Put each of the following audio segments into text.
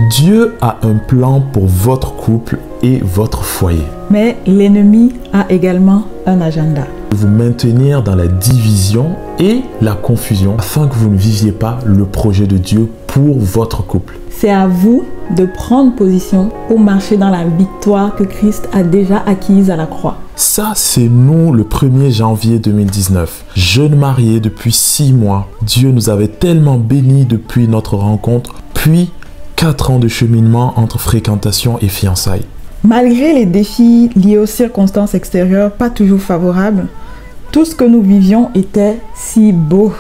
Dieu a un plan pour votre couple et votre foyer. Mais l'ennemi a également un agenda. Vous maintenir dans la division et la confusion afin que vous ne viviez pas le projet de Dieu pour votre couple. C'est à vous de prendre position pour marcher dans la victoire que Christ a déjà acquise à la croix. Ça, c'est nous le 1er janvier 2019. Jeunes mariés depuis 6 mois. Dieu nous avait tellement bénis depuis notre rencontre, puis 4 ans de cheminement entre fréquentation et fiançailles. Malgré les défis liés aux circonstances extérieures pas toujours favorables, tout ce que nous vivions était si beau.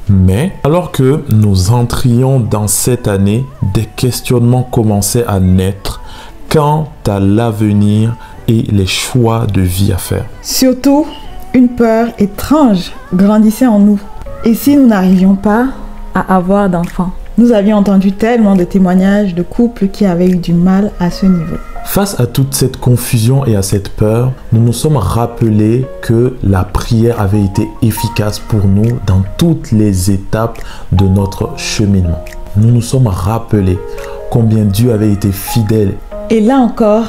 Mais alors que nous entrions dans cette année, des questionnements commençaient à naître quant à l'avenir et les choix de vie à faire. Surtout, une peur étrange grandissait en nous. Et si nous n'arrivions pas à avoir d'enfants? Nous avions entendu tellement de témoignages de couples qui avaient eu du mal à ce niveau. Face à toute cette confusion et à cette peur, nous nous sommes rappelés que la prière avait été efficace pour nous dans toutes les étapes de notre cheminement. Nous nous sommes rappelés combien Dieu avait été fidèle. Et là encore,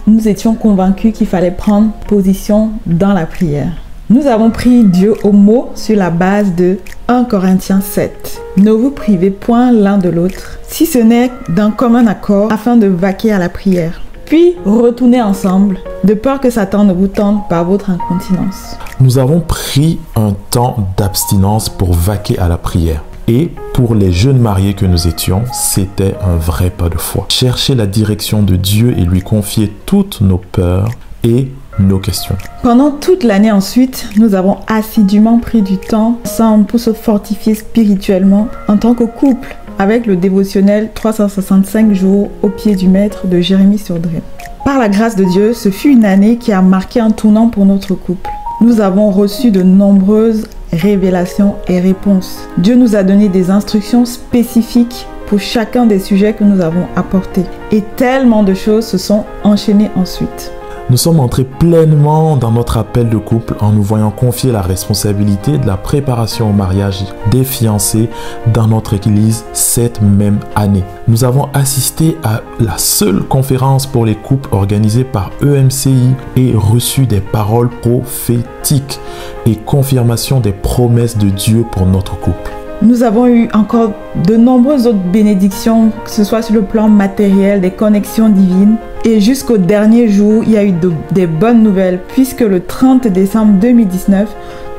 nous étions convaincus qu'il fallait prendre position dans la prière. Nous avons pris Dieu au mot sur la base de 1 Corinthiens 7. Ne vous privez point l'un de l'autre, si ce n'est d'un commun accord, afin de vaquer à la prière. Puis retournez ensemble, de peur que Satan ne vous tente par votre incontinence. Nous avons pris un temps d'abstinence pour vaquer à la prière. Et pour les jeunes mariés que nous étions, c'était un vrai pas de foi. Chercher la direction de Dieu et lui confier toutes nos peurs et nos questions. Pendant toute l'année ensuite, nous avons assidûment pris du temps ensemble pour se fortifier spirituellement en tant que couple avec le dévotionnel 365 jours au pied du maître de Jérémie Surdré. Par la grâce de Dieu, ce fut une année qui a marqué un tournant pour notre couple. Nous avons reçu de nombreuses révélations et réponses. Dieu nous a donné des instructions spécifiques pour chacun des sujets que nous avons apportés. Et tellement de choses se sont enchaînées ensuite. Nous sommes entrés pleinement dans notre appel de couple en nous voyant confier la responsabilité de la préparation au mariage des fiancés dans notre église cette même année. Nous avons assisté à la seule conférence pour les couples organisée par EMCI et reçu des paroles prophétiques et confirmation des promesses de Dieu pour notre couple. Nous avons eu encore de nombreuses autres bénédictions, que ce soit sur le plan matériel, des connexions divines. Et jusqu'au dernier jour, il y a eu des bonnes nouvelles, puisque le 30 décembre 2019,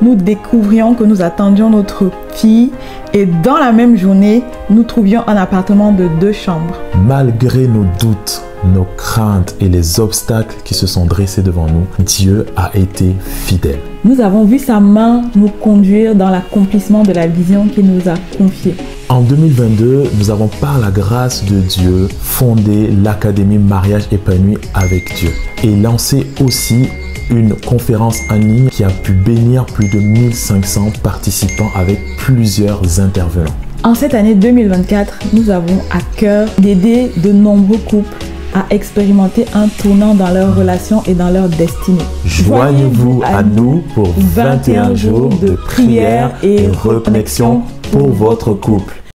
nous découvrions que nous attendions notre fille. Et dans la même journée, nous trouvions un appartement de 2 chambres. Malgré nos doutes, nos craintes et les obstacles qui se sont dressés devant nous, Dieu a été fidèle. Nous avons vu sa main nous conduire dans l'accomplissement de la vision qu'il nous a confiée. En 2022, nous avons par la grâce de Dieu fondé l'Académie Mariage Épanoui avec Dieu et lancé aussi une conférence en ligne qui a pu bénir plus de 1500 participants avec plusieurs intervenants. En cette année 2024, nous avons à cœur d'aider de nombreux couples à expérimenter un tournant dans leurs relations et dans leur destinée. Joignez-vous à nous pour 21 jours de prière et reconnexion pour votre couple.